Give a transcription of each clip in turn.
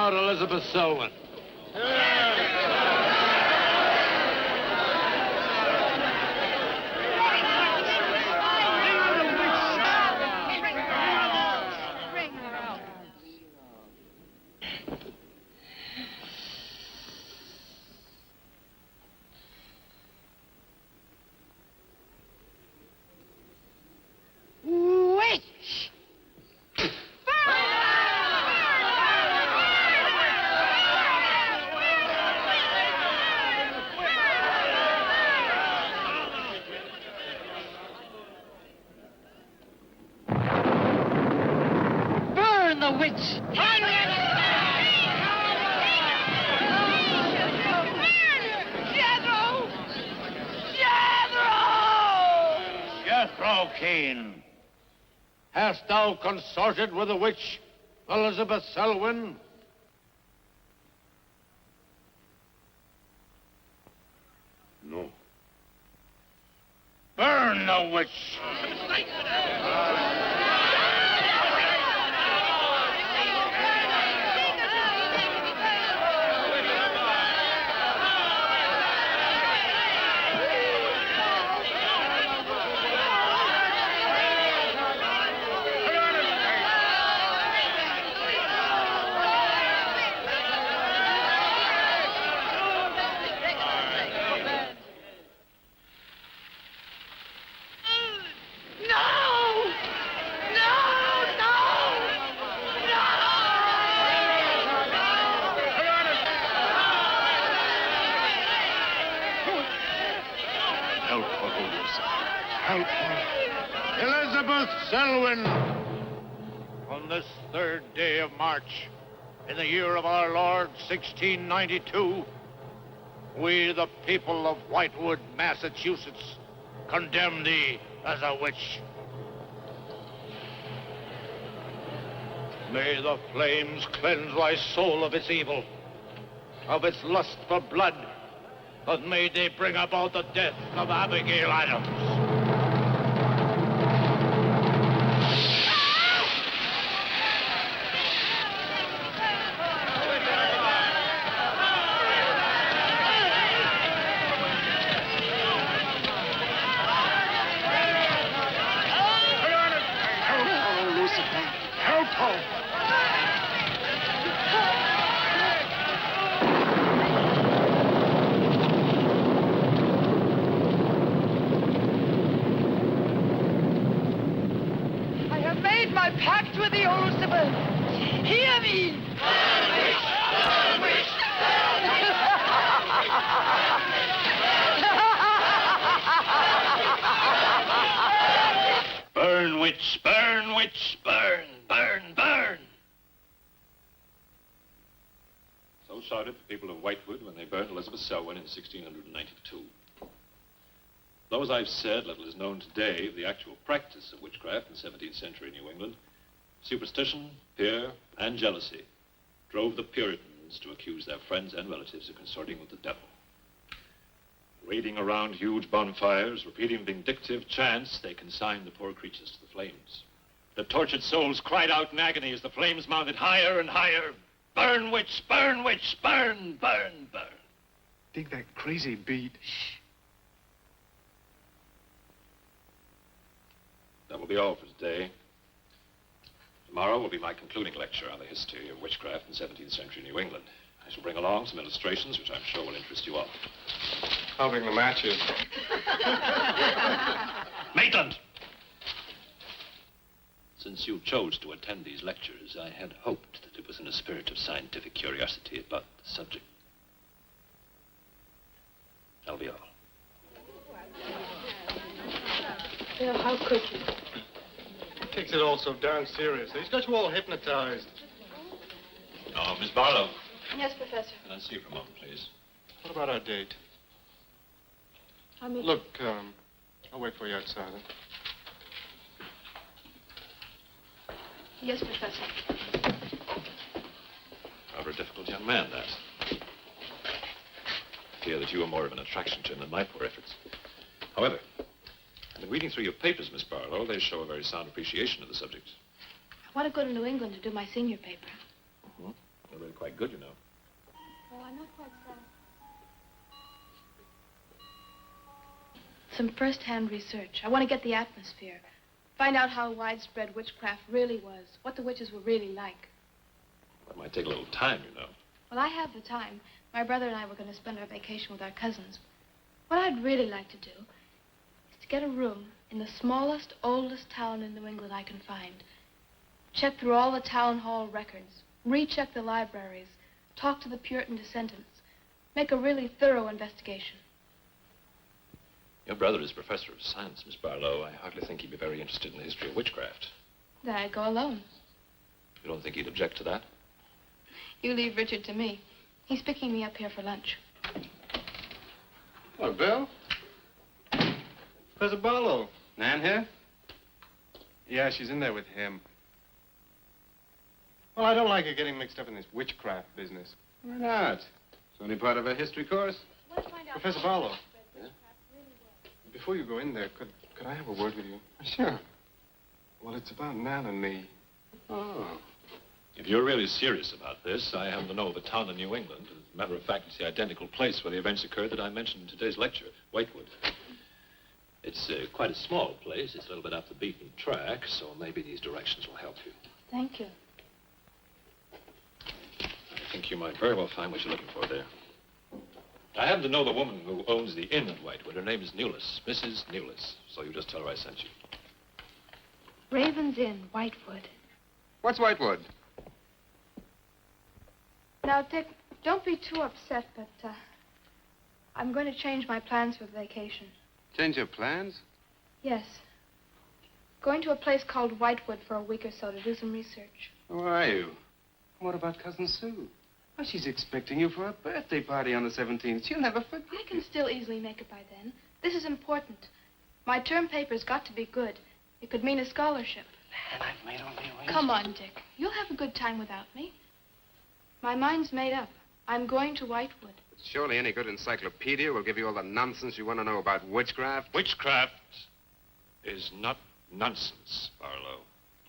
out Elizabeth Selwyn. Hast thou consorted with the witch, Elizabeth Selwyn? No. Burn the witch! Elizabeth Selwyn, on this 3rd day of March, in the year of our Lord, 1692, we, the people of Whitewood, Massachusetts, condemn thee as a witch. May the flames cleanse thy soul of its evil, of its lust for blood, but may they bring about the death of Abigail Adams. Burn, witch, burn, witch, burn, burn, burn. So shouted the people of Whitewood when they burned Elizabeth Selwyn in 1692. Though, as I've said, little is known today of the actual practice of witchcraft in 17th century New England, superstition, fear, and jealousy drove the Puritans to accuse their friends and relatives of consorting with the devil. Raiding around huge bonfires, repeating vindictive chants, they consigned the poor creatures to the flames. The tortured souls cried out in agony as the flames mounted higher and higher. Burn, witch, burn, witch, burn, burn, burn. Dig that crazy beat. Shh. That will be all for today. Tomorrow will be my concluding lecture on the history of witchcraft in 17th century New England. I shall bring along some illustrations which I'm sure will interest you all. I'll bring the matches. Maitland! Since you chose to attend these lectures, I had hoped that it was in a spirit of scientific curiosity about the subject. That'll be all. Bill, how could you? He takes it all so darn seriously. He's got you all hypnotized. Oh, Miss Barlow. Yes, Professor. Can I see you for a moment, please? What about our date? Look, I'll wait for you outside. Yes, Professor. Rather a difficult young man, that. I fear that you are more of an attraction to him than my poor efforts. However, in reading through your papers, Miss Barlow, they show a very sound appreciation of the subject. I want to go to New England to do my senior paper. Mm-hmm. They're really quite good, you know. Well, I'm not quite sad. Some first-hand research. I want to get the atmosphere. Find out how widespread witchcraft really was. What the witches were really like. That might take a little time, you know. Well, I have the time. My brother and I were going to spend our vacation with our cousins. What I'd really like to do is to get a room in the smallest, oldest town in New England I can find. Check through all the town hall records. Recheck the libraries. Talk to the Puritan descendants. Make a really thorough investigation. Your brother is professor of science, Miss Barlow. I hardly think he'd be very interested in the history of witchcraft. Then I'd go alone. You don't think he'd object to that? You leave Richard to me. He's picking me up here for lunch. Hello, Bill. Professor Barlow. Nan here? Yeah, she's in there with him. Well, I don't like her getting mixed up in this witchcraft business. Why not? It's only part of a history course. Professor Barlow. Before you go in there, could I have a word with you? Sure. Well, it's about Nan and me. Oh. If you're really serious about this, I happen to know of a town in New England. As a matter of fact, it's the identical place where the events occurred that I mentioned in today's lecture, Whitewood. It's quite a small place. It's a little bit off the beaten track, so maybe these directions will help you. Thank you. I think you might very well find what you're looking for there. I happen to know the woman who owns the inn at Whitewood. Her name is Newless, Mrs. Newless. So you just tell her I sent you. Raven's Inn, Whitewood. What's Whitewood? Now, Dick, don't be too upset, but I'm going to change my plans for the vacation. Change your plans? Yes. Going to a place called Whitewood for a week or so to do some research. Who are you? What about Cousin Sue? Well, she's expecting you for a birthday party on the 17th. She'll never forget. I can still easily make it by then. This is important. My term paper's got to be good. It could mean a scholarship. And I've made all the arrangements. Come on, Dick. You'll have a good time without me. My mind's made up. I'm going to Whitewood. Surely any good encyclopedia will give you all the nonsense you want to know about witchcraft. Witchcraft is not nonsense, Barlow.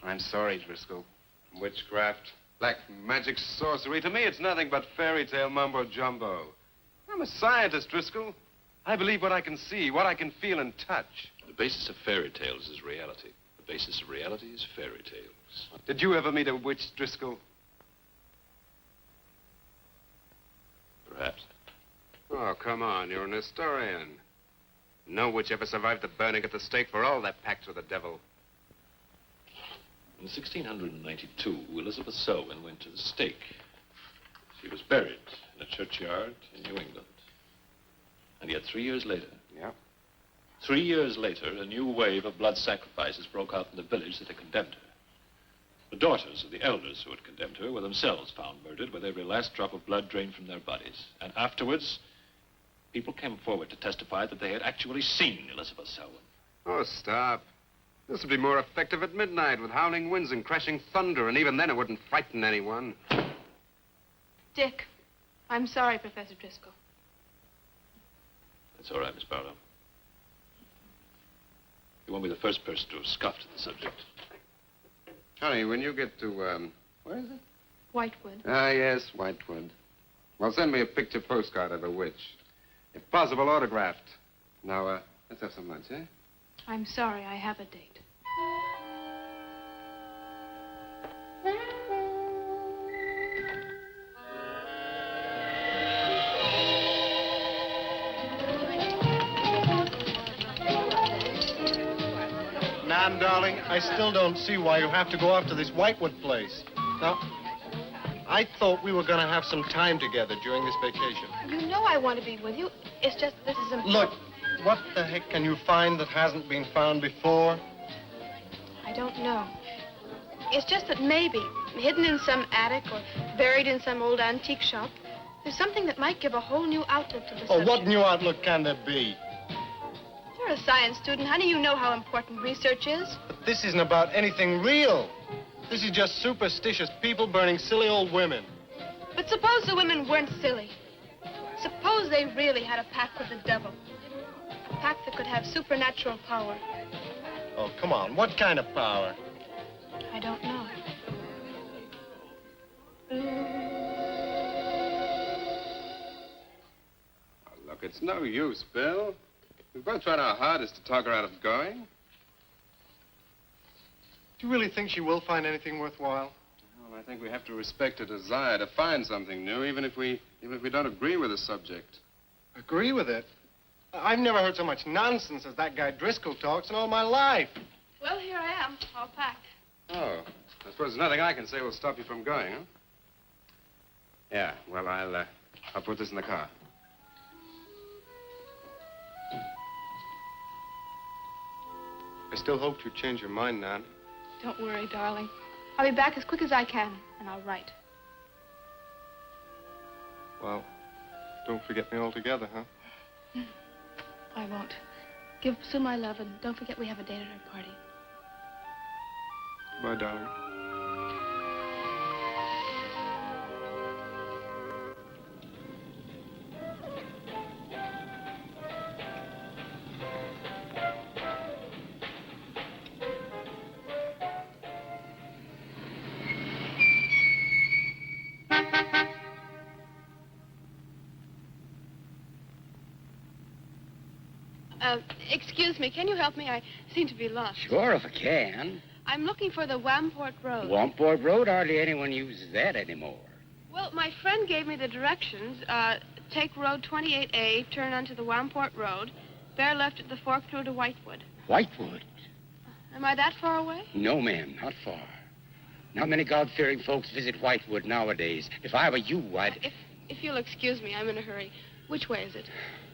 I'm sorry, Driscoll. Witchcraft, black magic, sorcery. To me, it's nothing but fairy tale mumbo-jumbo. I'm a scientist, Driscoll. I believe what I can see, what I can feel and touch. The basis of fairy tales is reality. The basis of reality is fairy tales. Did you ever meet a witch, Driscoll? Perhaps. Oh, come on. You're an historian. No witch ever survived the burning at the stake for all their pacts with the devil. In 1692, Elizabeth Selwyn went to the stake. She was buried in a churchyard in New England. And yet 3 years later... Yeah? 3 years later, a new wave of blood sacrifices broke out in the village that had condemned her. The daughters of the elders who had condemned her were themselves found murdered with every last drop of blood drained from their bodies. And afterwards, people came forward to testify that they had actually seen Elizabeth Selwyn. Oh, stop. This would be more effective at midnight with howling winds and crashing thunder, and even then it wouldn't frighten anyone. Dick, I'm sorry, Professor Driscoll. That's all right, Miss Barlow. You won't be the first person to have scoffed at the subject. Honey, when you get to, where is it? Whitewood. Ah, yes, Whitewood. Well, send me a picture postcard of a witch. If possible, autographed. Now, let's have some lunch, eh? I'm sorry, I have a date. Nan, darling, I still don't see why you have to go off to this Whitewood place. Now, I thought we were going to have some time together during this vacation. You know I want to be with you. It's just this is important. Look, what the heck can you find that hasn't been found before? I don't know. It's just that maybe, hidden in some attic or buried in some old antique shop, there's something that might give a whole new outlook to the Oh, subject. what new outlook can there be? You're a science student, honey. You know how important research is. But this isn't about anything real. This is just superstitious people burning silly old women. But suppose the women weren't silly. Suppose they really had a pact with the devil. A pact that could have supernatural power. Oh, come on. What kind of power? I don't know. It's no use, Bill. We've both tried our hardest to talk her out of going. Do you really think she will find anything worthwhile? Well, I think we have to respect her desire to find something new, even if we don't agree with the subject. Agree with it? I've never heard so much nonsense as that guy Driscoll talks in all my life. Well, here I am, all packed. Oh, I suppose there's nothing I can say will stop you from going, huh? Yeah, well, I'll put this in the car. I still hoped you'd change your mind, Nan. Don't worry, darling. I'll be back as quick as I can, and I'll write. Well, don't forget me altogether, huh? I won't. Give Sue my love, and don't forget we have a date at her party. Bye, darling. Excuse me, can you help me? I seem to be lost. Sure, if I can. I'm looking for the Wamport Road. Wamport Road, hardly anyone uses that anymore. Well, my friend gave me the directions. Take Road 28A, turn onto the Wamport Road, bear left at the fork through to Whitewood. Whitewood? Am I that far away? No, ma'am, not far. Not many God-fearing folks visit Whitewood nowadays. If I were you, I'd... If you'll excuse me, I'm in a hurry. Which way is it?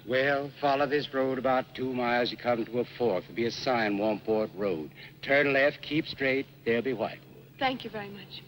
Well, follow this road about 2 miles. You come to a fork. There'll be a sign, Wamport Road. Turn left, keep straight. There'll be Whitewood. Thank you very much.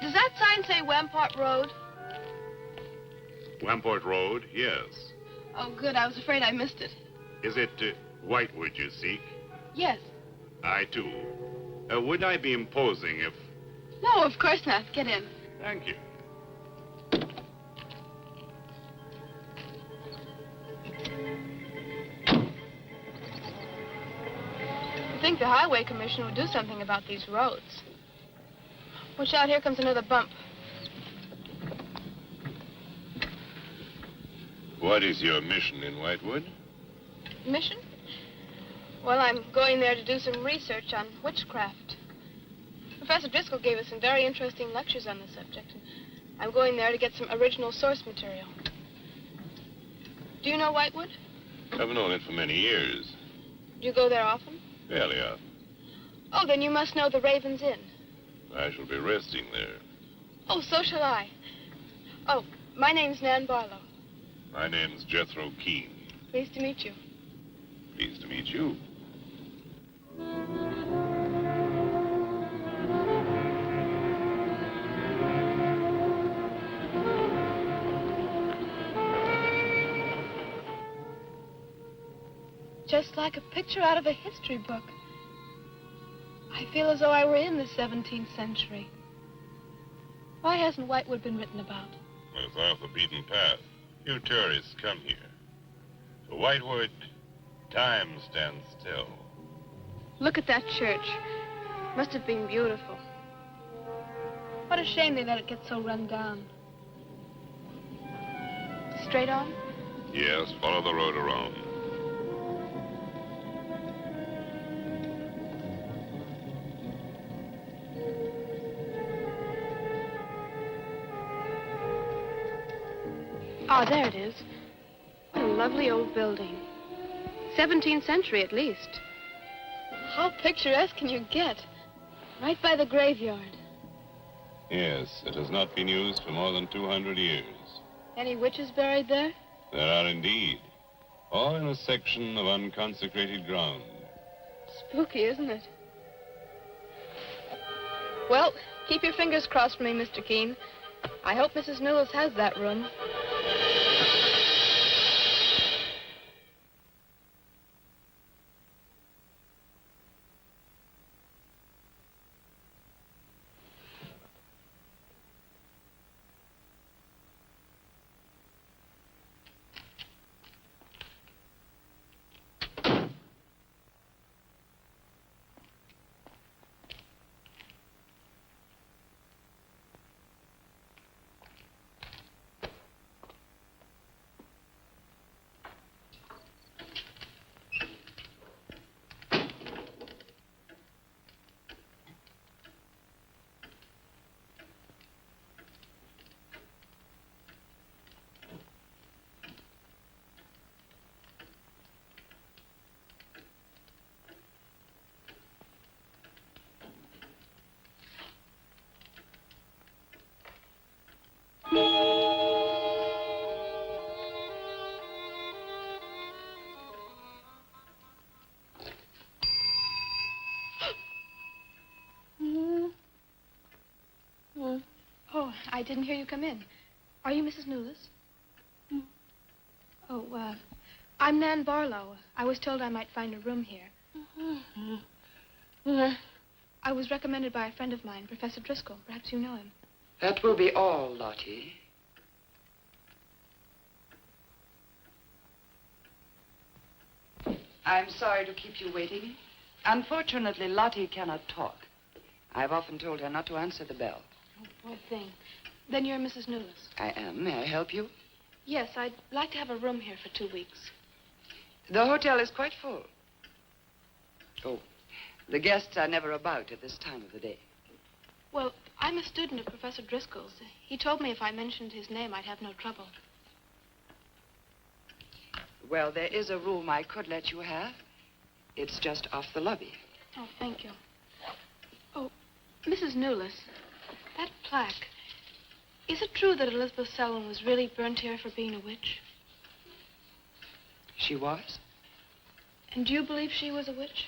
Does that sign say Wamport Road? Wamport Road, yes. Oh, good. I was afraid I missed it. Is it Whitewood you seek? Yes. I, too. Would I be imposing if... No, of course not. Get in. Thank you. I think the Highway Commission would do something about these roads. Watch out, here comes another bump. What is your mission in Whitewood? Mission? Well, I'm going there to do some research on witchcraft. Professor Driscoll gave us some very interesting lectures on the subject, and I'm going there to get some original source material. Do you know Whitewood? I've known it for many years. Do you go there often? Fairly often. Oh, then you must know the Raven's Inn. I shall be resting there. Oh, so shall I. Oh, my name's Nan Barlow. My name's Jethro Keene. Pleased to meet you. Pleased to meet you. Just like a picture out of a history book. I feel as though I were in the 17th century. Why hasn't Whitewood been written about? It's off the beaten path. Few tourists come here. To Whitewood, time stands still. Look at that church. Must have been beautiful. What a shame they let it get so run down. Straight on? Yes, follow the road around. Ah, there it is. What a lovely old building. 17th century at least. How picturesque can you get? Right by the graveyard. Yes, it has not been used for more than 200 years. Any witches buried there? There are indeed. All in a section of unconsecrated ground. Spooky, isn't it? Well, keep your fingers crossed for me, Mr. Keene. I hope Mrs. Newell has that room. Oh, I didn't hear you come in. Are you Mrs. Newless? Oh, I'm Nan Barlow. I was told I might find a room here. I was recommended by a friend of mine, Professor Driscoll. Perhaps you know him. That will be all, Lottie. I'm sorry to keep you waiting. Unfortunately, Lottie cannot talk. I've often told her not to answer the bell. Oh, poor thing. Then you're Mrs. Newless. I am. May I help you? Yes, I'd like to have a room here for 2 weeks. The hotel is quite full. Oh, the guests are never about at this time of the day. Well, I'm a student of Professor Driscoll's. He told me if I mentioned his name, I'd have no trouble. Well, there is a room I could let you have. It's just off the lobby. Oh, thank you. Oh, Mrs. Newless, that plaque. Is it true that Elizabeth Selwyn was really burnt here for being a witch? She was? And do you believe she was a witch?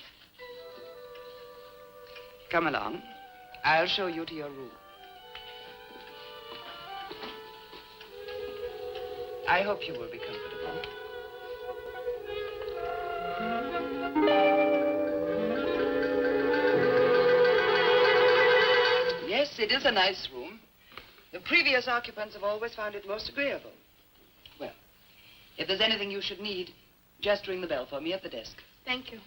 Come along. I'll show you to your room. I hope you will be comfortable. Yes, it is a nice room. The previous occupants have always found it most agreeable. Well, if there's anything you should need, just ring the bell for me at the desk. Thank you.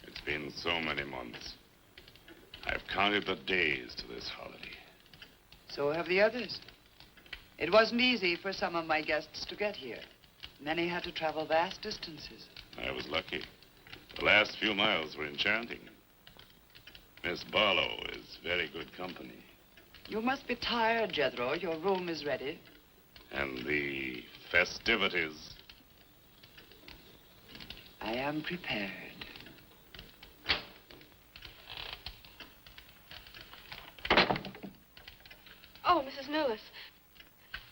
It's been so many months. I've counted the days to this holiday. So have the others. It wasn't easy for some of my guests to get here. Many had to travel vast distances. I was lucky. The last few miles were enchanting. Miss Barlow is very good company. You must be tired, Jethro. Your room is ready. And the festivities. I am prepared. Oh, Mrs. Newless.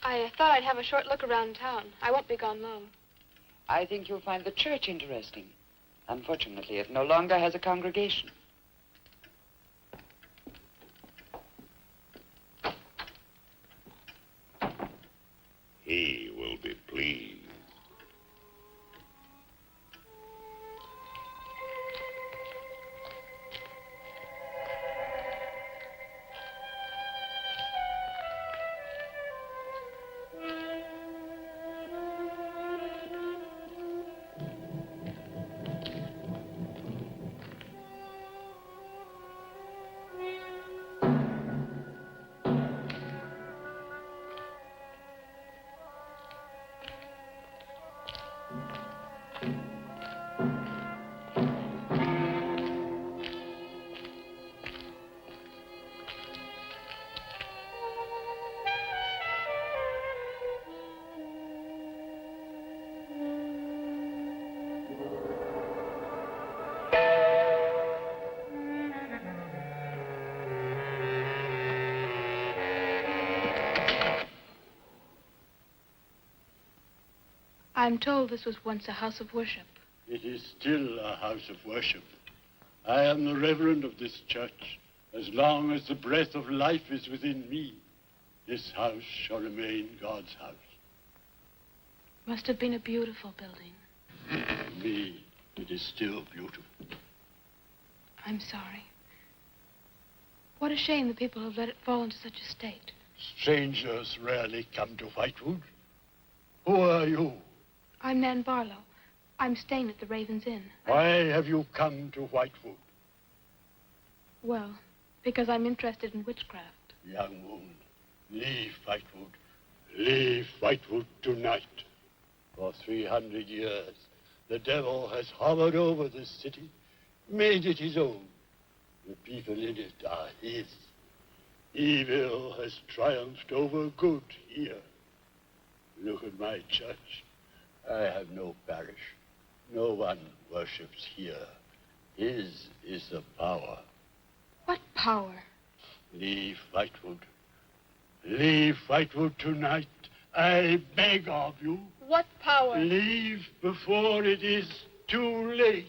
I thought I'd have a short look around town. I won't be gone long. I think you'll find the church interesting. Unfortunately, it no longer has a congregation. He will be pleased. I'm told this was once a house of worship. It is still a house of worship. I am the reverend of this church. As long as the breath of life is within me, this house shall remain God's house. Must have been a beautiful building. To me, it is still beautiful. I'm sorry. What a shame the people have let it fall into such a state. Strangers rarely come to Whitewood. Who are you? I'm Nan Barlow. I'm staying at the Raven's Inn. Why have you come to Whitewood? Well, because I'm interested in witchcraft. Young woman, leave Whitewood. Leave Whitewood tonight. For 300 years, the devil has hovered over this city, made it his own. The people in it are his. Evil has triumphed over good here. Look at my church. I have no parish. No one worships here. His is the power. What power? Leave Whitewood. Leave Whitewood tonight. I beg of you. What power? Leave before it is too late.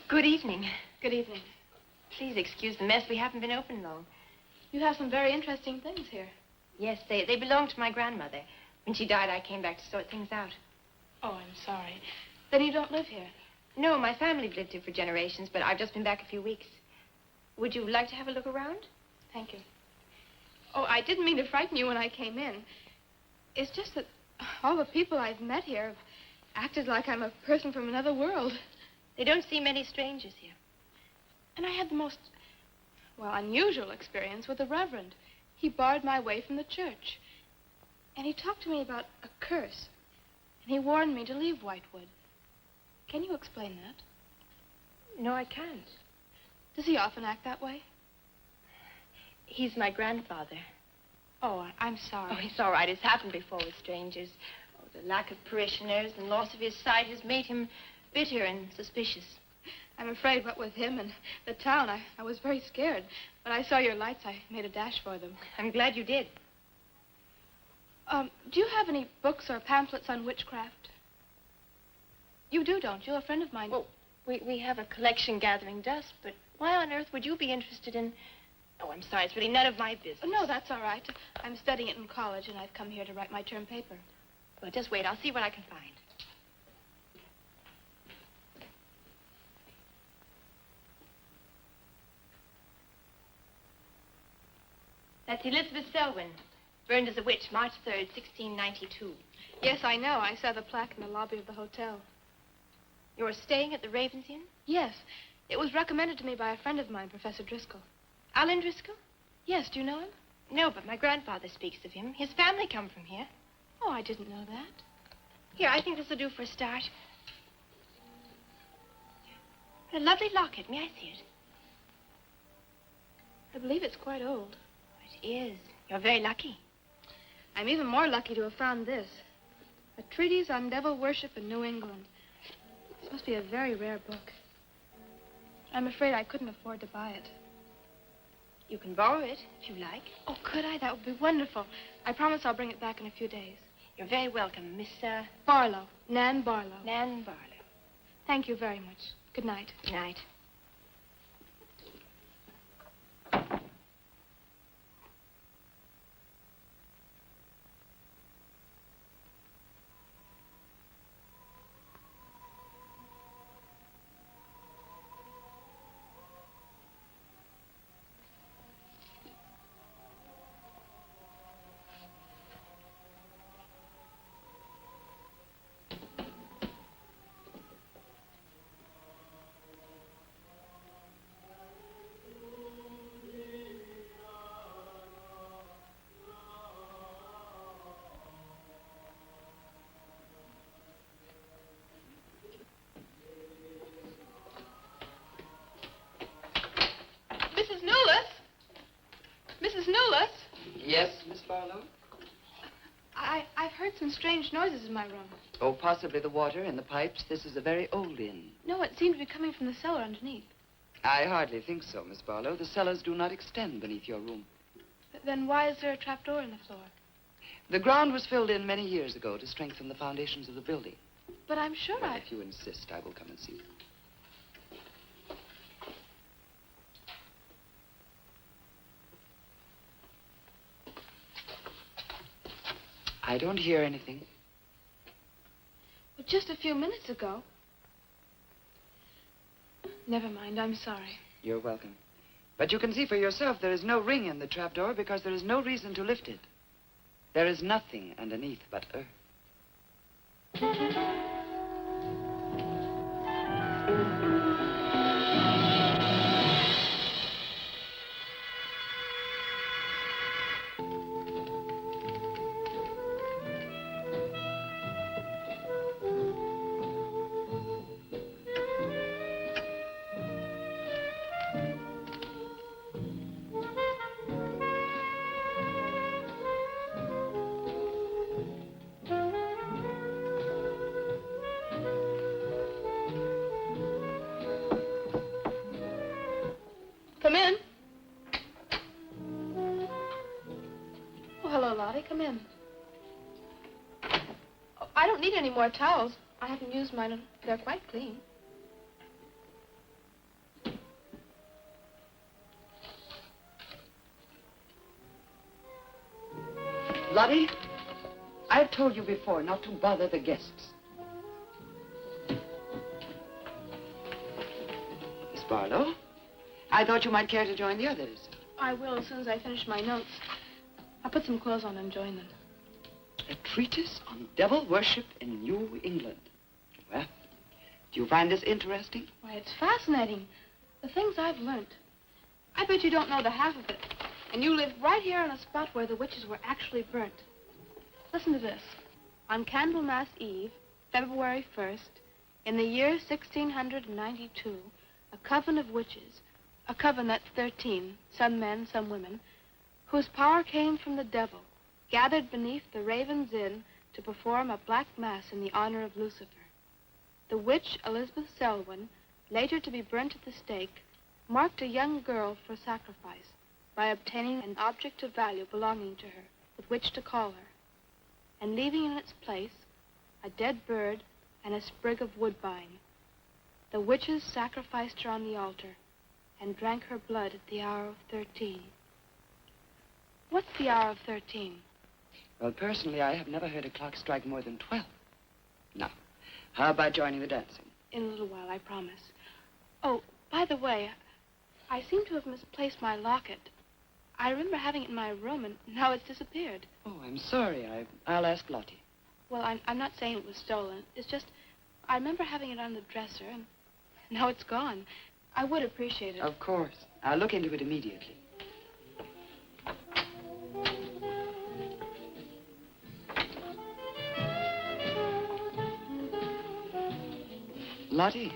Good evening. Good evening. Please excuse the mess. We haven't been open long. You have some very interesting things here. Yes, they belong to my grandmother. When she died, I came back to sort things out. Oh, I'm sorry. Then you don't live here? No, my family lived here for generations, but I've just been back a few weeks. Would you like to have a look around? Thank you. Oh, I didn't mean to frighten you when I came in. It's just that all the people I've met here have acted like I'm a person from another world. They don't see many strangers here. And I had the most, well, unusual experience with the Reverend. He barred my way from the church. And he talked to me about a curse. And he warned me to leave Whitewood. Can you explain that? No, I can't. Does he often act that way? He's my grandfather. Oh, I'm sorry. Oh, it's all right. It's happened before with strangers. Oh, the lack of parishioners and loss of his sight has made him bitter and suspicious. I'm afraid what with him and the town, I was very scared. When I saw your lights, I made a dash for them. I'm glad you did. Do you have any books or pamphlets on witchcraft? You do, don't you? A friend of mine... Well, we have a collection gathering dust, but why on earth would you be interested in... Oh, I'm sorry. It's really none of my business. Oh, no, that's all right. I'm studying it in college, and I've come here to write my term paper. Well, just wait. I'll see what I can find. That's Elizabeth Selwyn, burned as a witch, March 3rd, 1692. Yes, I know. I saw the plaque in the lobby of the hotel. You're staying at the Raven's Inn? Yes. It was recommended to me by a friend of mine, Professor Driscoll. Alan Driscoll? Yes, do you know him? No, but my grandfather speaks of him. His family come from here. Oh, I didn't know that. Here, I think this will do for a start. What a lovely locket. May I see it? I believe it's quite old. It is. You're very lucky. I'm even more lucky to have found this. A treatise on devil worship in New England. This must be a very rare book. I'm afraid I couldn't afford to buy it. You can borrow it, if you like. Oh, could I? That would be wonderful. I promise I'll bring it back in a few days. You're very welcome, Miss, Barlow. Nan Barlow. Nan Barlow. Thank you very much. Good night. Good night. Barlow? I've heard some strange noises in my room. Oh, possibly the water in the pipes. This is a very old inn. No, it seemed to be coming from the cellar underneath. I hardly think so, Miss Barlow. The cellars do not extend beneath your room. Then why is there a trapdoor in the floor? The ground was filled in many years ago to strengthen the foundations of the building. But I'm sure Well, if you insist, I will come and see you. I don't hear anything. But just a few minutes ago. Never mind, I'm sorry. You're welcome. But you can see for yourself there is no ring in the trapdoor because there is no reason to lift it. There is nothing underneath but earth. Come in. Oh, hello, Lottie. Come in. Oh, I don't need any more towels. I haven't used mine, and they're quite clean. Lottie, I've told you before not to bother the guests. Miss Barlow, I thought you might care to join the others. I will as soon as I finish my notes. I'll put some clothes on and join them. A treatise on devil worship in New England. Well, do you find this interesting? Why, it's fascinating. The things I've learned. I bet you don't know the half of it. And you live right here on a spot where the witches were actually burnt. Listen to this. On Candlemas Eve, February 1st, in the year 1692, a coven of witches, a coven that's 13, some men, some women, whose power came from the devil, gathered beneath the Raven's Inn to perform a black mass in the honor of Lucifer. The witch, Elizabeth Selwyn, later to be burnt at the stake, marked a young girl for sacrifice by obtaining an object of value belonging to her with which to call her, and leaving in its place a dead bird and a sprig of woodbine. The witches sacrificed her on the altar and drank her blood at the hour of 13. What's the hour of 13? Well, personally, I have never heard a clock strike more than 12. Now, how about joining the dancing? In a little while, I promise. Oh, by the way, I seem to have misplaced my locket. I remember having it in my room, and now it's disappeared. Oh, I'm sorry. I'll ask Lottie. Well, I'm not saying it was stolen. It's just, I remember having it on the dresser, and now it's gone. I would appreciate it. Of course. I'll look into it immediately. Lottie,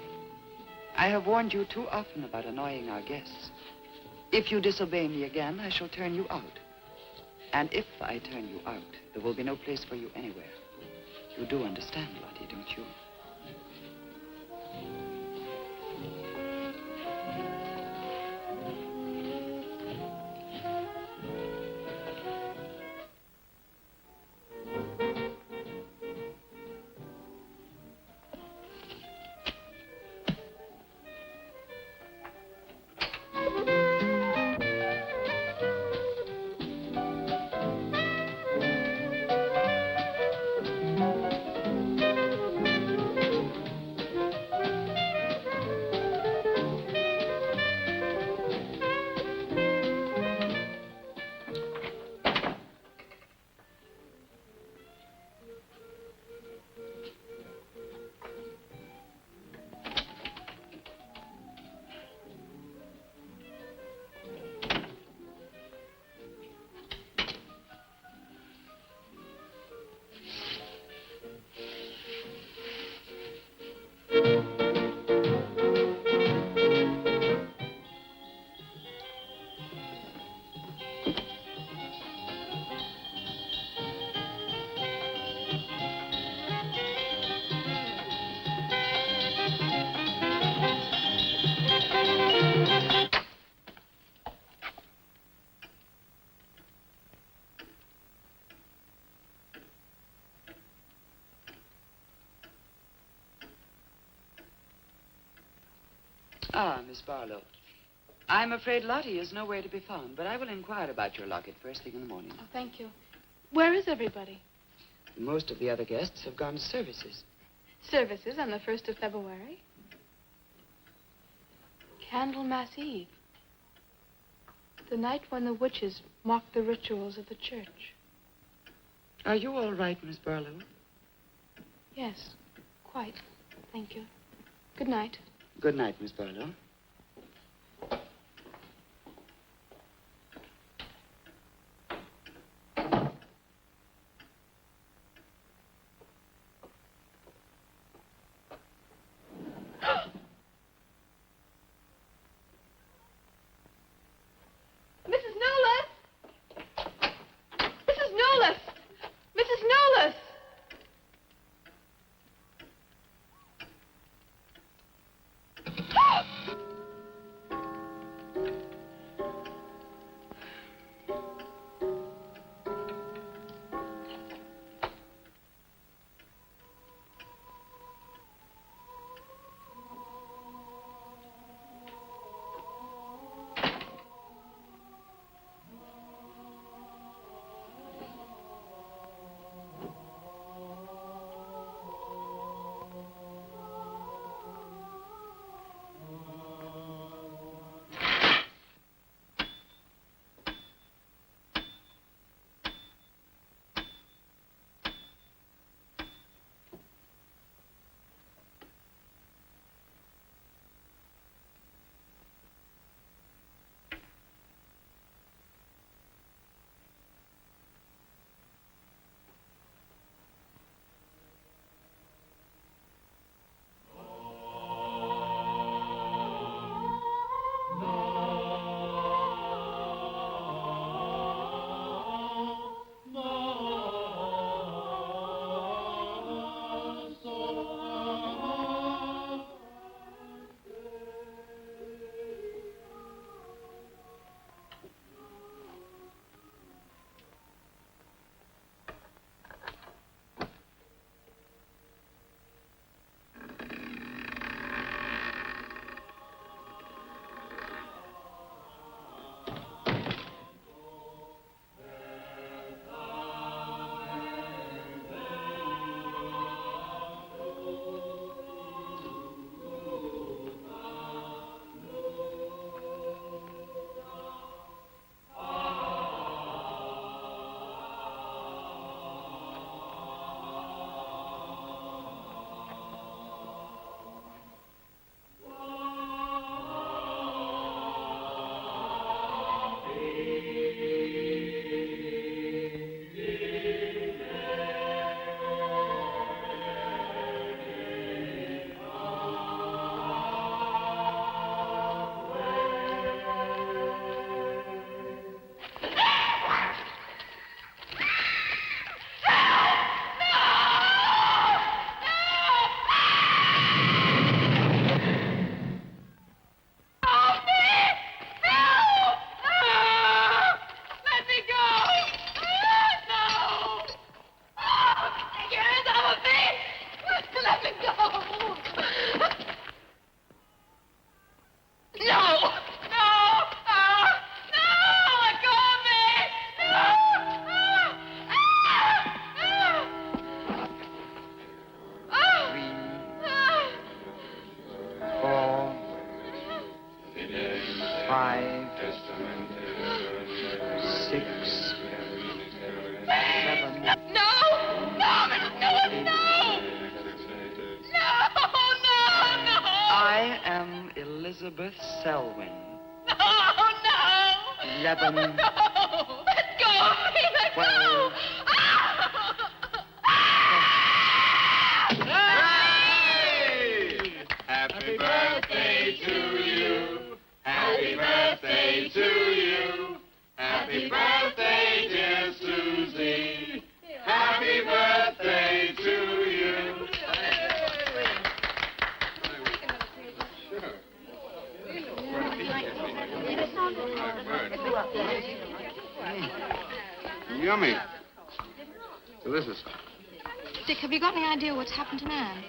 I have warned you too often about annoying our guests. If you disobey me again, I shall turn you out. And if I turn you out, there will be no place for you anywhere. You do understand, Lottie, don't you? Ah, Miss Barlow. I'm afraid Lottie is nowhere to be found, but I will inquire about your locket first thing in the morning. Oh, thank you. Where is everybody? Most of the other guests have gone to services. Services on the 1st of February. Candlemas Eve. The night when the witches mocked the rituals of the church. Are you all right, Miss Barlow? Yes, quite. Thank you. Good night. Good night, Miss Barlow. Mrs. Nolas! Mrs. Nolas! Mrs. Nolas! I am Elizabeth Selwyn. No, no! 11. No! Let go of me! Let 12. go! Hey! Happy birthday to you. Happy birthday to you. Happy birthday, dear Susie. Happy birthday to you. Yummy. Delicious. Dick, have you got any idea what's happened to Nan?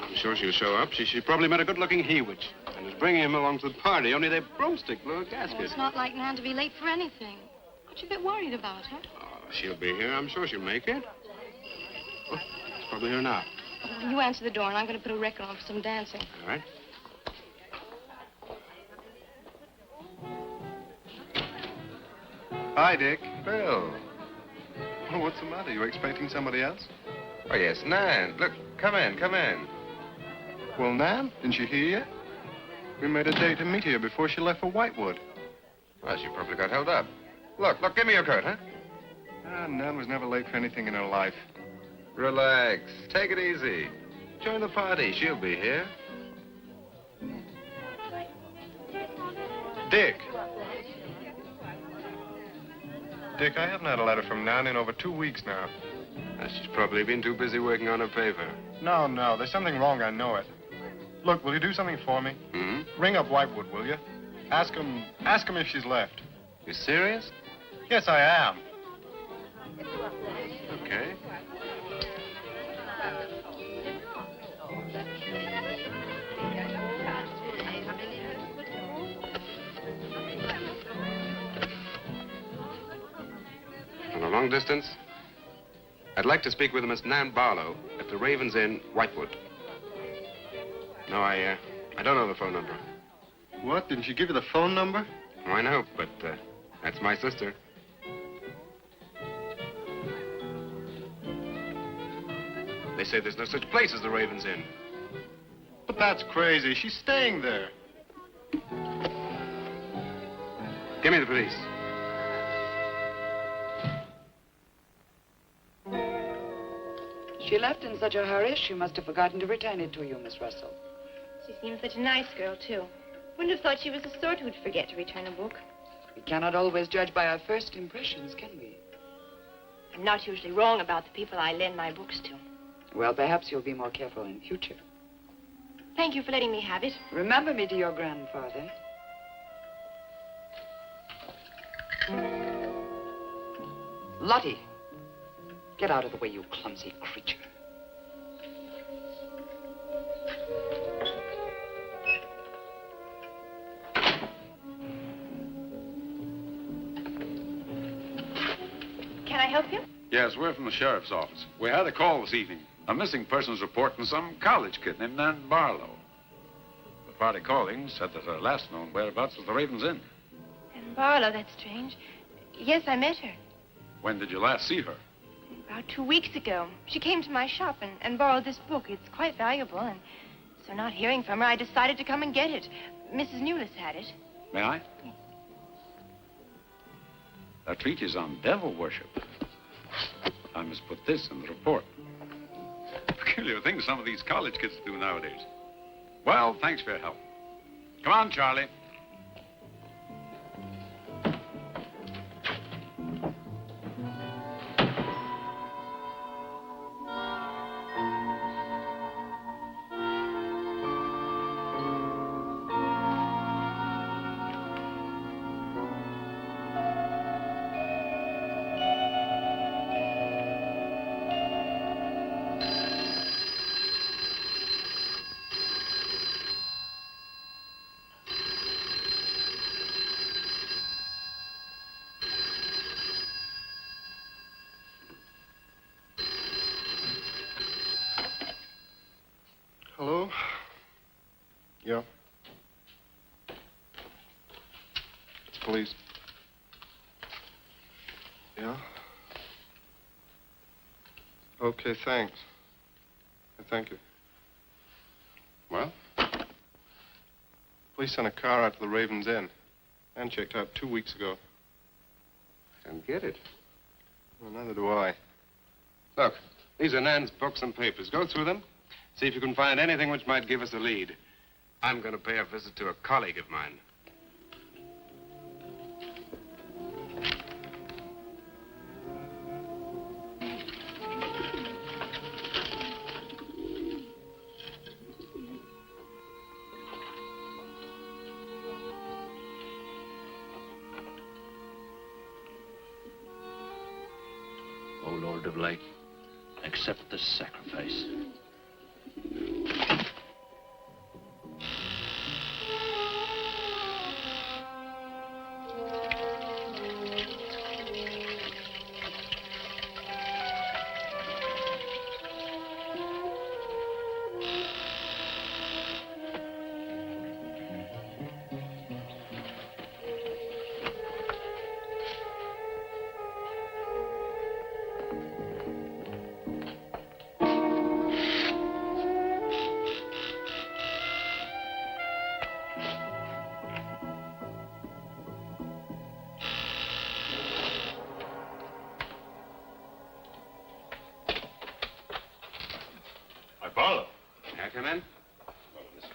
I'm sure she'll show up. She probably met a good-looking he-witch. I was bringing him along to the party, only their broomstick blew a Well, gasket. it's not like Nan to be late for anything. What you a bit worried about, huh? Oh, she'll be here. I'm sure she'll make it. Oh, she's probably here now. You answer the door, and I'm going to put a record on for some dancing. All right. Hi, Dick. Bill. Oh, what's the matter? You expecting somebody else? Oh, yes, Nan. Look, come in, come in. Well, Nan, didn't she hear you? We made a date to meet here before she left for Whitewood. Well, she probably got held up. Look, give me your coat, huh? Nan was never late for anything in her life. Relax. Take it easy. Join the party. She'll be here. Dick. Dick, I haven't had a letter from Nan in over 2 weeks now. She's probably been too busy working on her paper. No, there's something wrong, I know it. Look, will you do something for me? Mm-hmm. Ring up Whitewood, will you? Ask him if she's left. You serious? Yes, I am. Okay. On a long distance, I'd like to speak with Miss Nan Barlow at the Raven's Inn, Whitewood. No, I don't know the phone number. What? Didn't she give you the phone number? Oh, I know, but that's my sister. They say there's no such place as the Raven's Inn. But that's crazy. She's staying there. Give me the police. She left in such a hurry, she must have forgotten to return it to you, Miss Russell. She seems such a nice girl, too. Wouldn't have thought she was the sort who'd forget to return a book. We cannot always judge by our first impressions, can we? I'm not usually wrong about the people I lend my books to. Well, perhaps you'll be more careful in future. Thank you for letting me have it. Remember me to your grandfather. Lottie, get out of the way, you clumsy creature. Can I help you? Yes, we're from the sheriff's office. We had a call this evening. A missing persons report from some college kid named Nan Barlow. The party calling said that her last known whereabouts was the Raven's Inn. And Barlow, that's strange. Yes, I met her. When did you last see her? About 2 weeks ago. She came to my shop and borrowed this book. It's quite valuable, and so not hearing from her, I decided to come and get it. Mrs. Newless had it. May I? That treatise on devil worship. I must put this in the report. Peculiar things some of these college kids do nowadays. Well, thanks for your help. Come on, Charlie. Hello? Yeah. It's police. Yeah? Okay, thanks. Thank you. Well? Police sent a car out to the Raven's Inn. And checked out 2 weeks ago. Don't get it. Well, neither do I. Look, these are Nan's books and papers. Go through them. See if you can find anything which might give us a lead. I'm going to pay a visit to a colleague of mine. O Lord of Light, accept this sacrifice.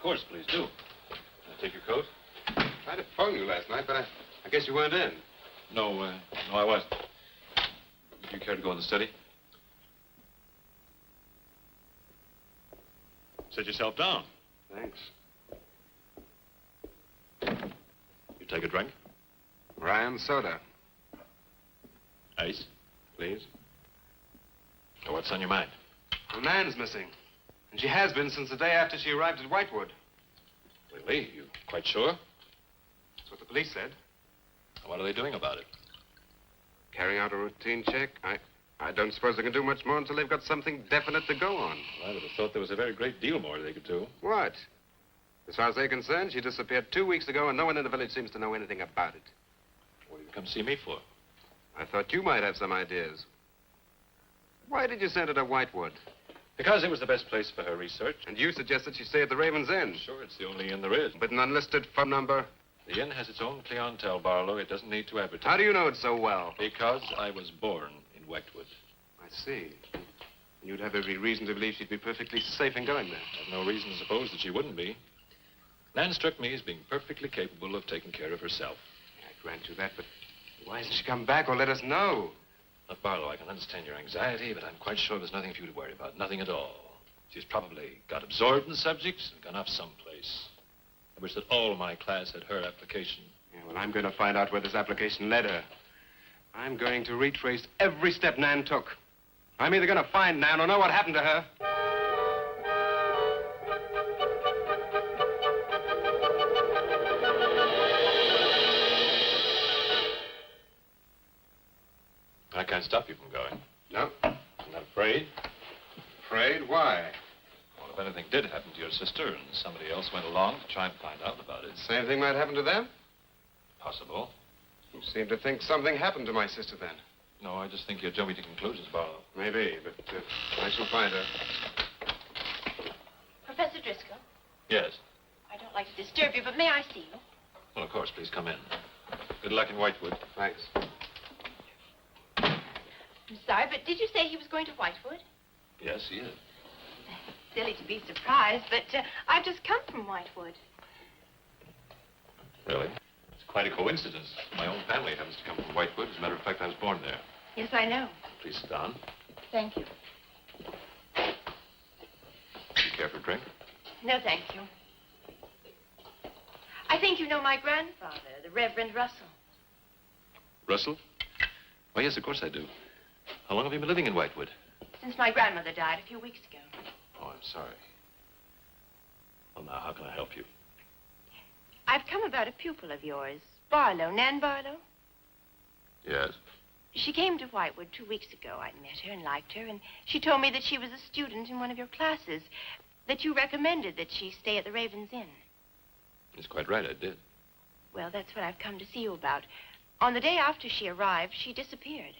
course, please do. Can I take your coat? I tried to phone you last night, but I guess you weren't in. No, I wasn't. Would you care to go in the study? Sit yourself down. Thanks. You take a drink? Ryan soda. Ice, please. Now, what's on your mind? Well, Nan's missing. And she has been since the day after she arrived at Whitewood. Really? You quite sure? That's what the police said. What are they doing about it? Carrying out a routine check. I don't suppose they can do much more until they've got something definite to go on. Well, I would have thought there was a very great deal more they could do. What? As far as they're concerned, she disappeared 2 weeks ago, and no one in the village seems to know anything about it. What did you come see me for? I thought you might have some ideas. Why did you send her to Whitewood? Because it was the best place for her research. And you suggested she stay at the Raven's Inn. Sure, it's the only inn there is. With an unlisted phone number? The inn has its own clientele, Barlow. It doesn't need to advertise. How do you know it so well? Because I was born in Whitewood. I see. You'd have every reason to believe she'd be perfectly safe in going there. I've no reason to suppose that she wouldn't be. Nan struck me as being perfectly capable of taking care of herself. I grant you that, but why hasn't she come back or let us know? Look, Barlow, I can understand your anxiety, but I'm quite sure there's nothing for you to worry about. Nothing at all. She's probably got absorbed in the subject and gone off someplace. I wish that all my class had her application. Yeah, well, I'm going to find out where this application led her. I'm going to retrace every step Nan took. I'm either going to find Nan or know what happened to her. I can't stop you from going. No. I'm not afraid. Afraid? Why? Well, if anything did happen to your sister and somebody else went along to try and find out about it. Same thing might happen to them? Possible. You seem to think something happened to my sister then. No, I just think you're jumping to conclusions, Barlow. Maybe, but I shall find her. Professor Driscoll, Yes. I don't like to disturb you, but may I see you? Well, of course, please come in. Good luck in Whitewood. Thanks. I'm sorry, but did you say he was going to Whitewood? Yes, he is. Silly to be surprised, but I've just come from Whitewood. Really? It's quite a coincidence. My own family happens to come from Whitewood. As a matter of fact, I was born there. Yes, I know. Please sit down. Thank you. Do you care for a drink? No, thank you. I think you know my grandfather, the Reverend Russell. Russell? Why, yes, of course I do. How long have you been living in Whitewood? Since my grandmother died a few weeks ago. Oh, I'm sorry. Well, now, how can I help you? I've come about a pupil of yours, Barlow, Nan Barlow. Yes? She came to Whitewood 2 weeks ago. I met her and liked her, and she told me that she was a student in one of your classes, that you recommended that she stay at the Raven's Inn. That's quite right, I did. Well, that's what I've come to see you about. On the day after she arrived, she disappeared.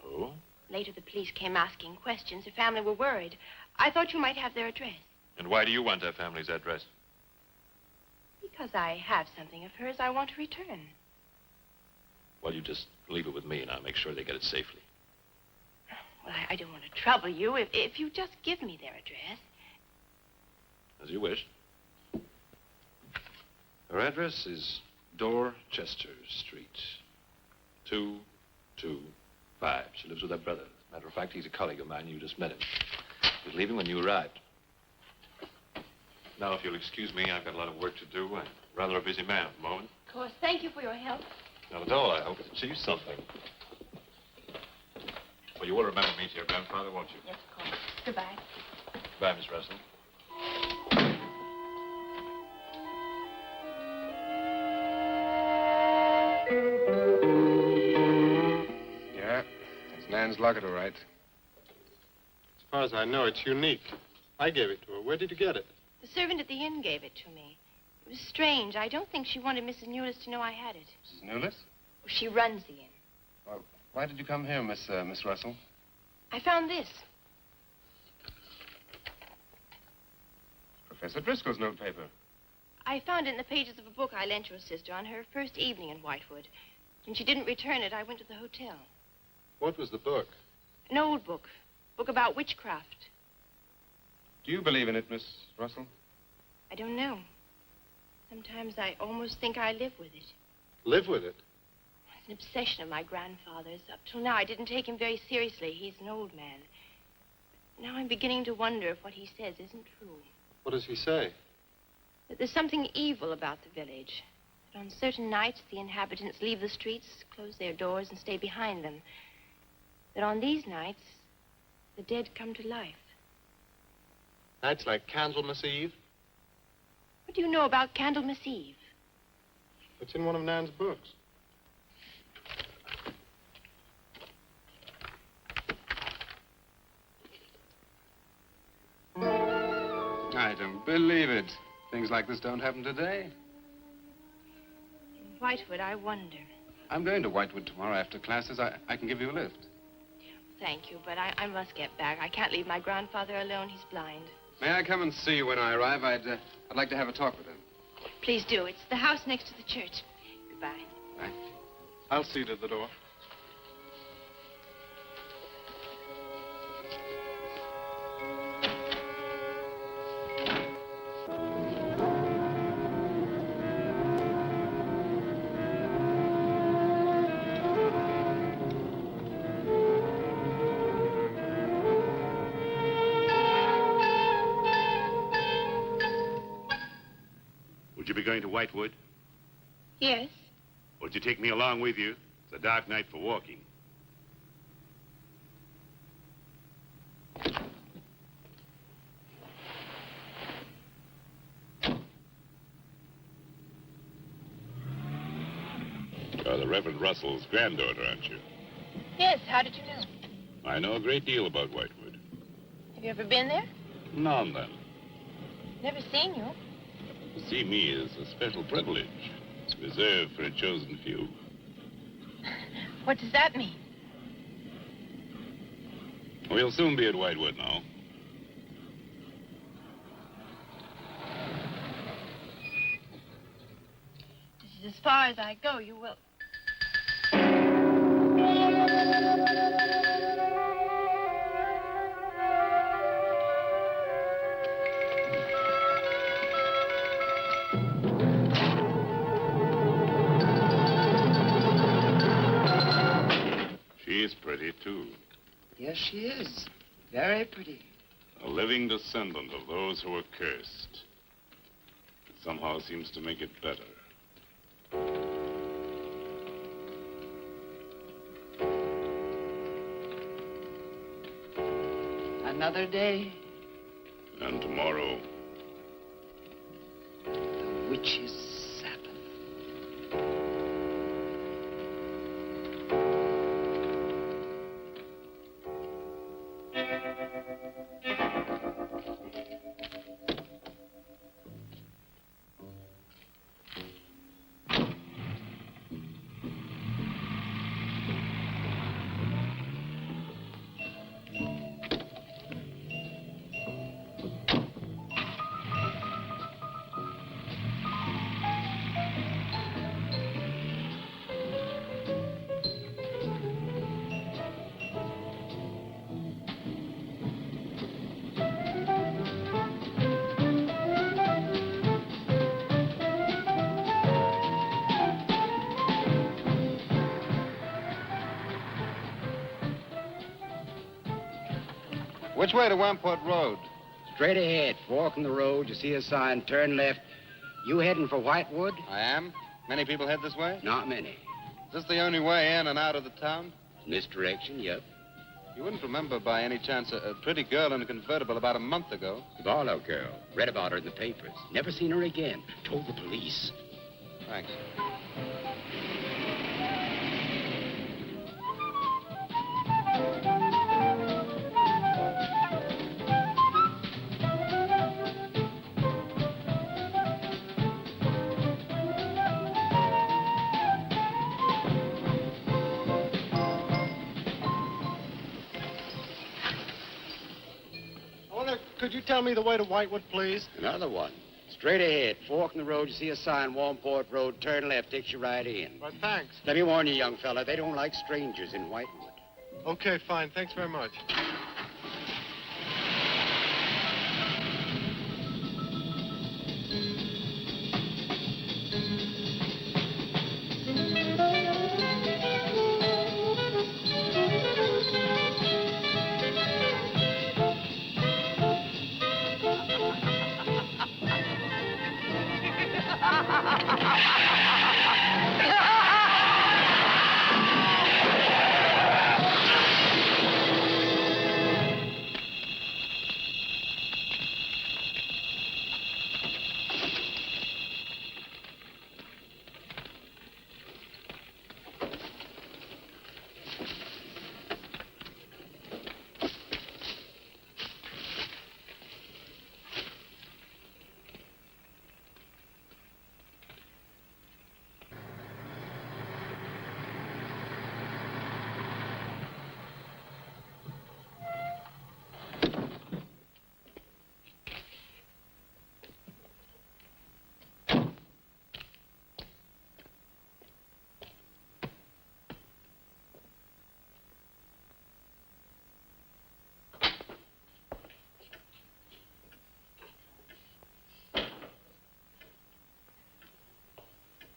Oh? Later, the police came asking questions. Her family were worried. I thought you might have their address. And why do you want her family's address? Because I have something of hers I want to return. Well, you just leave it with me, and I'll make sure they get it safely. Well, I don't want to trouble you if you just give me their address. As you wish. Her address is Dorchester Street, 225. She lives with her brother. As a matter of fact, he's a colleague of mine. You just met him. He was leaving when you arrived. Now, if you'll excuse me, I've got a lot of work to do. I'm rather a busy man at the moment. Of course. Thank you for your help. Not at all. I hope it achieves something. Well, you will remember me to your grandfather, won't you? Yes, of course. Goodbye. Goodbye, Miss Russell. Yeah, that's Nan's locket, all right. As far as I know, it's unique. I gave it to her. Where did you get it? The servant at the inn gave it to me. It was strange. I don't think she wanted Mrs. Newless to know I had it. Mrs. Newless? She runs the inn. Well, why did you come here, Miss Russell? I found this. Professor Driscoll's notepaper. I found it in the pages of a book I lent your sister on her first evening in Whitewood. When she didn't return it, I went to the hotel. What was the book? An old book about witchcraft. Do you believe in it, Miss Russell? I don't know. Sometimes I almost think I live with it. Live with it? It's an obsession of my grandfather's. Up till now, I didn't take him very seriously. He's an old man. Now I'm beginning to wonder if what he says isn't true. What does he say? That there's something evil about the village. That on certain nights, the inhabitants leave the streets, close their doors, and stay behind them. That on these nights, the dead come to life. Nights like Candlemas Eve? What do you know about Candlemas Eve? It's in one of Nan's books. I don't believe it. Things like this don't happen today. In Whitewood, I wonder. I'm going to Whitewood tomorrow after classes. I can give you a lift. Thank you, but I must get back. I can't leave my grandfather alone. He's blind. May I come and see you when I arrive? I'd like to have a talk with him. Please do. It's the house next to the church. Goodbye. Bye. I'll see you to the door. Would you be going to Whitewood? Yes? Would you take me along with you? It's a dark night for walking. You're the Reverend Russell's granddaughter, aren't you? Yes. How did you know? I know a great deal about Whitewood. Have you ever been there? Now and then. Never seen you. To see me is a special privilege. It's reserved for a chosen few. What does that mean? We'll soon be at Whitewood now. This is as far as I go. You will. She's pretty, too. Yes, she is. Very pretty. A living descendant of those who were cursed. It somehow seems to make it better. Another day. And tomorrow, The witch's Sabbath. Which way to Wamport Road? Straight ahead. Fork in the road. You see a sign. Turn left. You heading for Whitewood? I am. Many people head this way? Not many. Is this the only way in and out of the town? In this direction, yep. You wouldn't remember by any chance a pretty girl in a convertible about a month ago? The Barlow girl. Read about her in the papers. Never seen her again. Told the police. Thanks. Could you tell me the way to Whitewood, please? Another one. Straight ahead. Fork in the road. You see a sign. Wamport Road. Turn left. Takes you right in. Well, thanks. Let me warn you, young fella. They don't like strangers in Whitewood. Okay, fine. Thanks very much.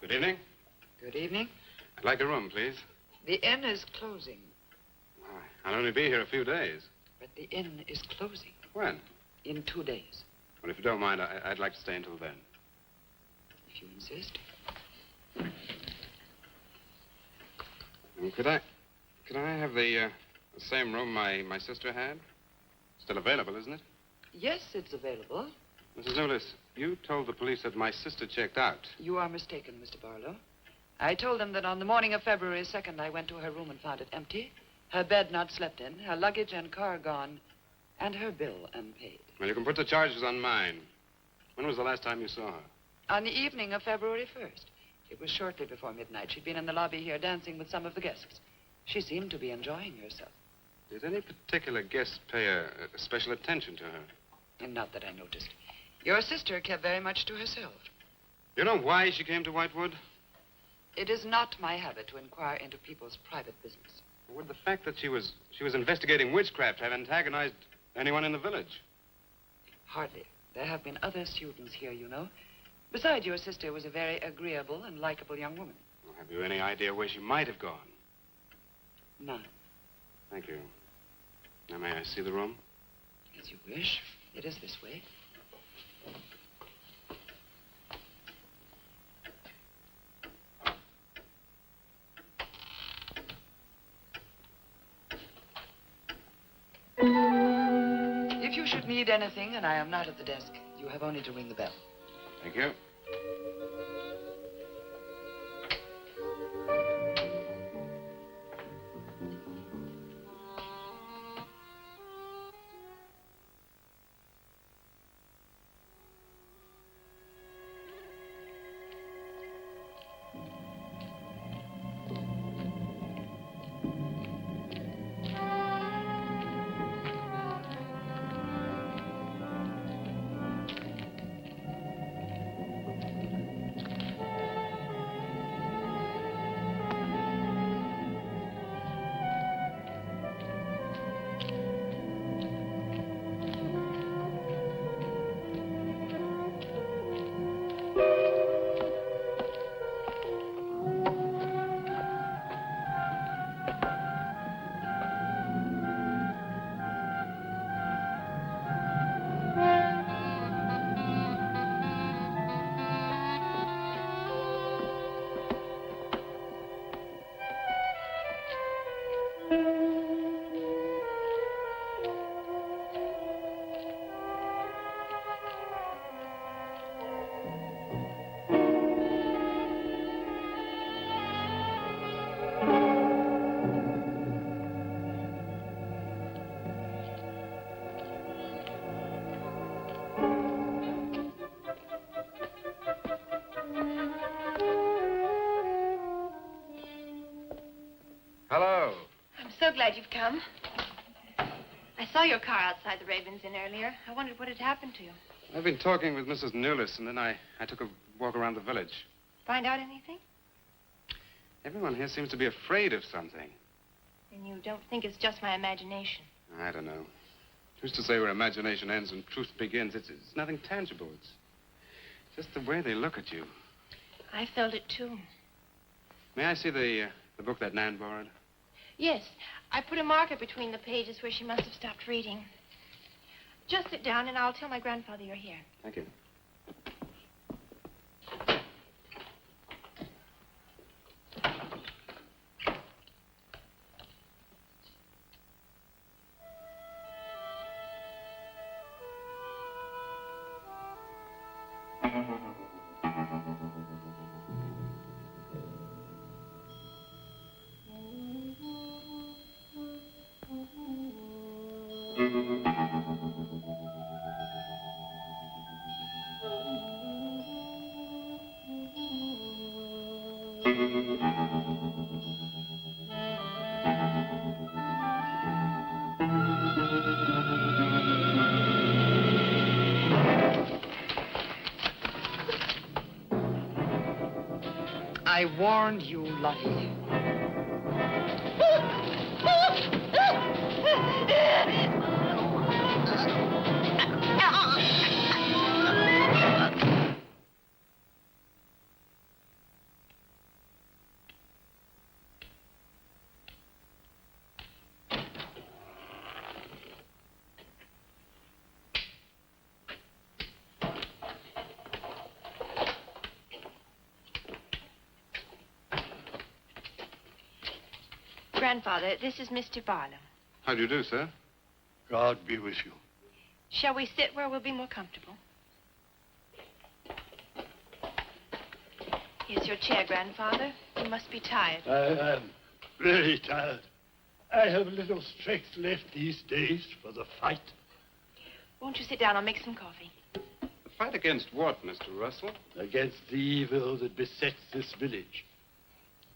Good evening. Good evening. I'd like a room, please. The inn is closing, Why, I'll only be here a few days. but the inn is closing When? in 2 days, Well, if you don't mind, I'd like to stay until then. if you insist. Could I have the same room my sister had? Still available, isn't it? Yes, it's available. Mrs. Newless, you told the police that my sister checked out. You are mistaken, Mr. Barlow. I told them that on the morning of February 2nd, I went to her room and found it empty, her bed not slept in, her luggage and car gone, and her bill unpaid. Well, you can put the charges on mine. When was the last time you saw her? On the evening of February 1st. It was shortly before midnight. She'd been in the lobby here dancing with some of the guests. She seemed to be enjoying herself. Did any particular guest pay a special attention to her? And not that I noticed. Your sister kept very much to herself. You know why she came to Whitewood? It is not my habit to inquire into people's private business. Would the fact that she was investigating witchcraft have antagonized anyone in the village? Hardly. There have been other students here, you know. Besides, your sister was a very agreeable and likable young woman. Well, have you any idea where she might have gone? None. Thank you. Now, may I see the room? As you wish. It is this way. If you should need anything and I am not at the desk, you have only to ring the bell. Thank you. Hello. I'm so glad you've come. I saw your car outside the Ravens Inn earlier. I wondered what had happened to you. I've been talking with Mrs. Newless, and then I took a walk around the village. Find out anything? Everyone here seems to be afraid of something. And you don't think it's just my imagination? I don't know. Who's to say where imagination ends and truth begins? It's nothing tangible. It's just the way they look at you. I felt it, too. May I see the book that Nan borrowed? Yes. I put a marker between the pages where she must have stopped reading. Just sit down, and I'll tell my grandfather you're here. Thank you. I warned you, Lottie. Grandfather, this is Mr. Barlow. How do you do, sir? God be with you. Shall we sit where we'll be more comfortable? Here's your chair, Grandfather. You must be tired. I am very tired. I have little strength left these days for the fight. Won't you sit down? I'll make some coffee. The fight against what, Mr. Russell? Against the evil that besets this village.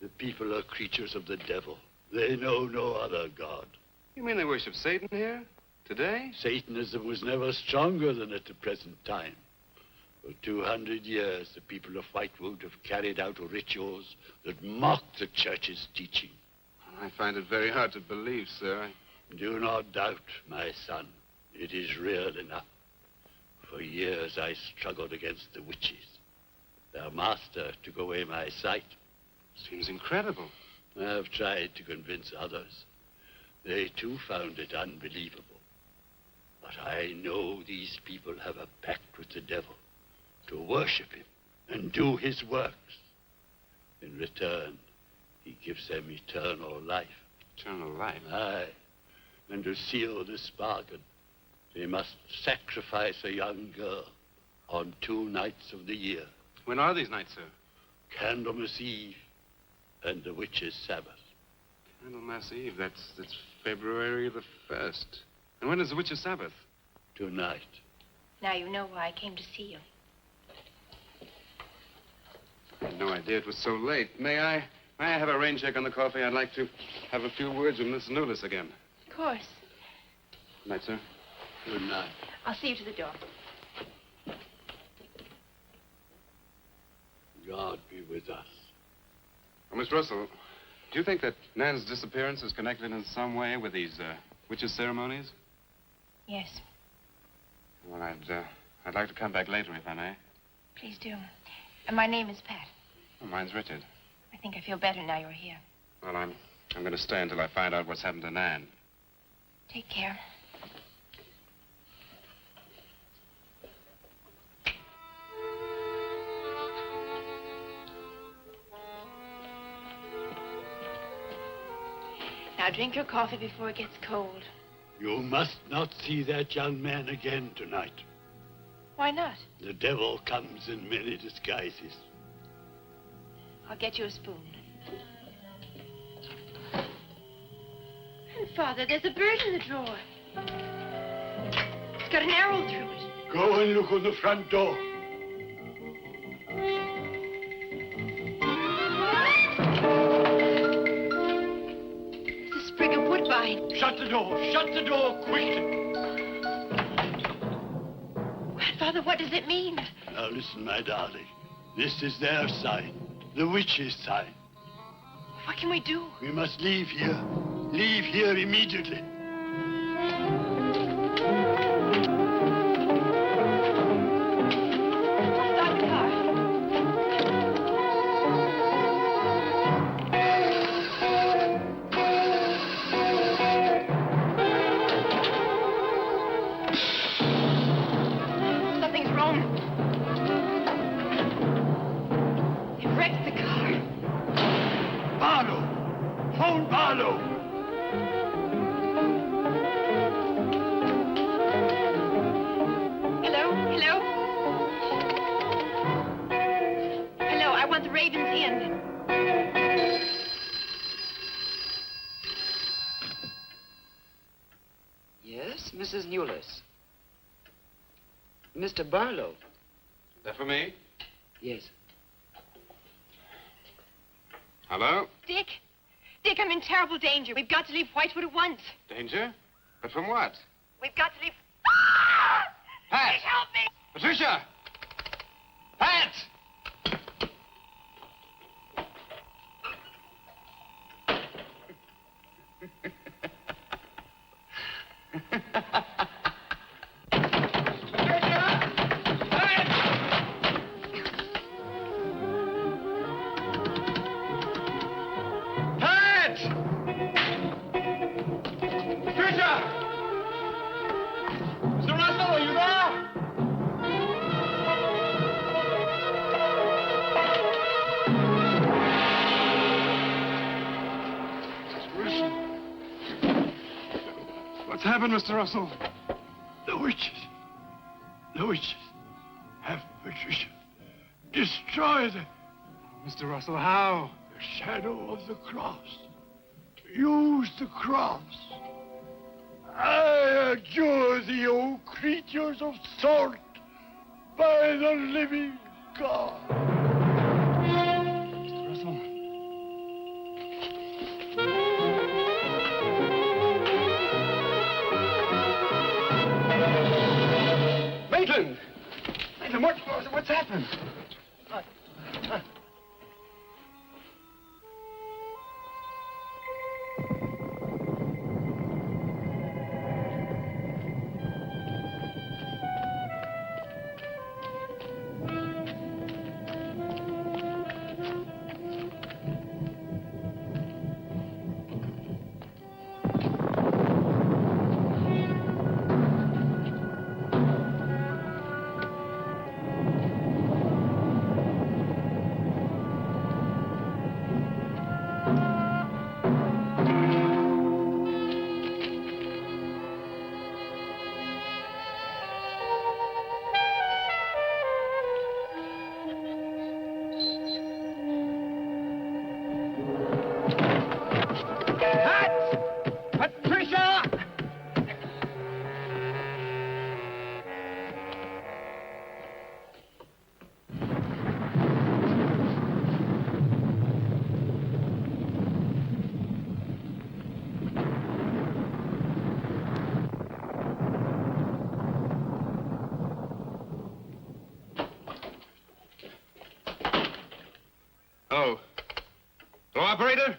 The people are creatures of the devil. They know no other God. You mean they worship Satan here? Today? Satanism was never stronger than at the present time. For 200 years, the people of Whitewood have carried out rituals that mock the church's teaching. I find it very hard to believe, sir. Do not doubt, my son. It is real enough. For years, I struggled against the witches. Their master took away my sight. Seems incredible. I have tried to convince others. They, too, found it unbelievable. But I know these people have a pact with the devil to worship him and do his works. In return, he gives them eternal life. Eternal life? Aye. And to seal this bargain, they must sacrifice a young girl on 2 nights of the year. When are these nights, sir? Candlemas Eve and the witch's Sabbath. Candlemas Eve, that's February the 1st. And when is the witch's Sabbath? Tonight. Now you know why I came to see you. I had no idea it was so late. May I have a rain check on the coffee? I'd like to have a few words with Miss Newless again. Of course. Good night, sir. Good night. I'll see you to the door. God be with us. Oh, Miss Russell, do you think that Nan's disappearance is connected in some way with these witches' ceremonies? Yes, Well, I'd like to come back later, if I may. please do. And my name is Pat. Oh, mine's Richard. I think I feel better now you're here. Well, I'm going to stay until I find out what's happened to Nan. Take care. Now drink your coffee before it gets cold. You must not see that young man again tonight. Why not? The devil comes in many disguises. I'll get you a spoon. And Father, there's a bird in the drawer. It's got an arrow through it. Go and look on the front door. It's a sprig of woodbine. Shut the door. Shut the door quickly. Grandfather, what does it mean? Now listen, my darling. This is their sign. The witch's sign. What can we do? We must leave here. Leave here immediately. Stop the car. Something's wrong. It wrecked the car. Barlow! Phone Barlow! Hello? Hello? Hello, I want the Raven's Inn. Yes, Mrs. Newless. Mr. Barlow. Is that for me? Yes. Hello? Dick? Dick, I'm in terrible danger. We've got to leave Whitewood at once. Danger? But from what? We've got to leave... Pat! Please help me! Patricia! Pat! Pat! Patricia! Mr. Russell, are you there? happened, Mr. Russell? The witches. The witches have Patricia destroyed her. Mr. Russell, how? The shadow of the cross. Use the cross. I adjure thee, O creatures of salt, by the living God. Mr. Russell. Maitland! Maitland, what's happened? Hello. Hello, operator?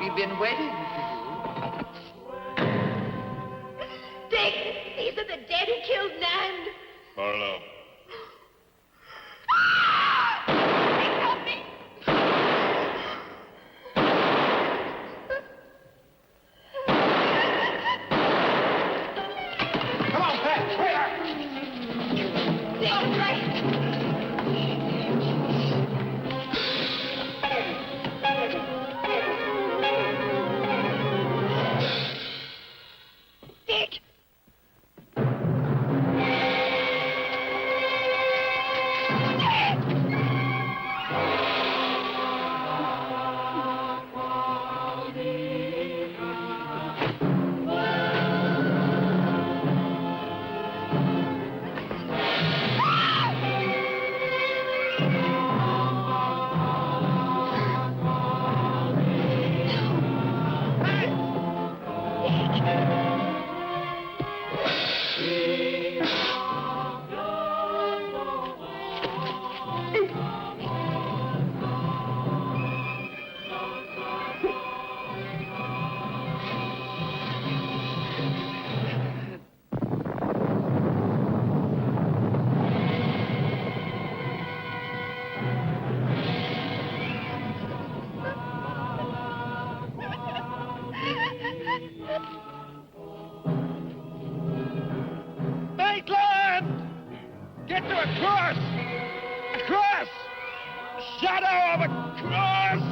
We've been waiting for Dick, these are the dead who killed Nan. Marlowe. Dick, help me. Come on, Pat, hurry up! Dick, cross! A cross! The shadow of a cross!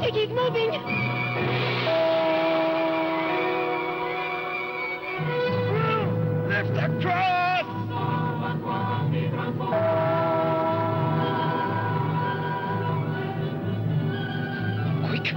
Dick, he's moving. Lift the cross! Quick.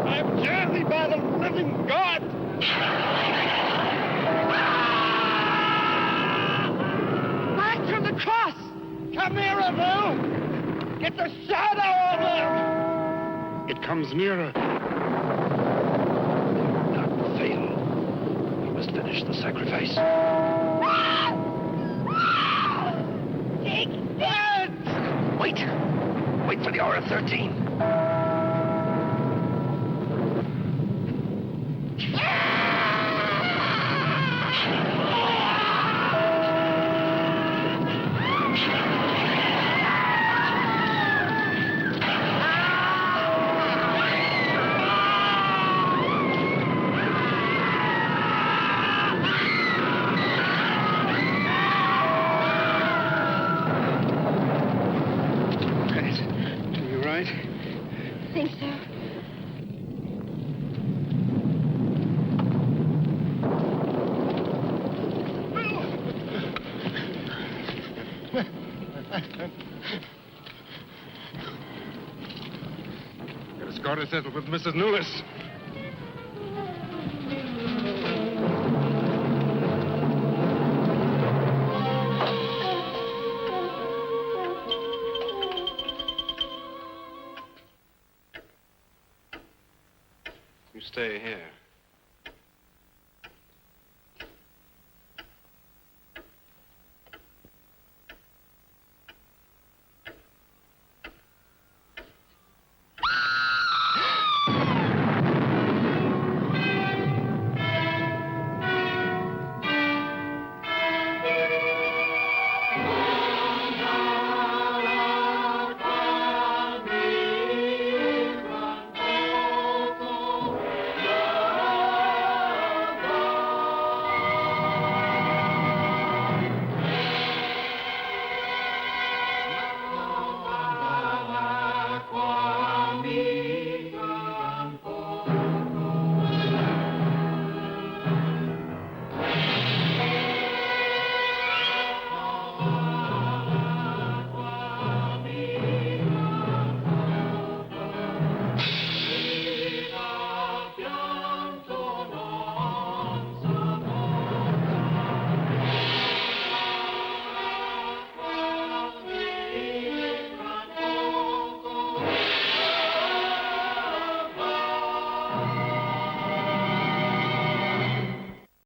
I am jersey by the living God! Back from the cross! Come nearer, Bill! Get the shadow of it! It comes nearer. Not fail. We must finish the sacrifice. Dick! Dead! Wait! Wait for the hour of 13. You right? I think so. Get a score to settle with Mrs. Lewis. You stay here.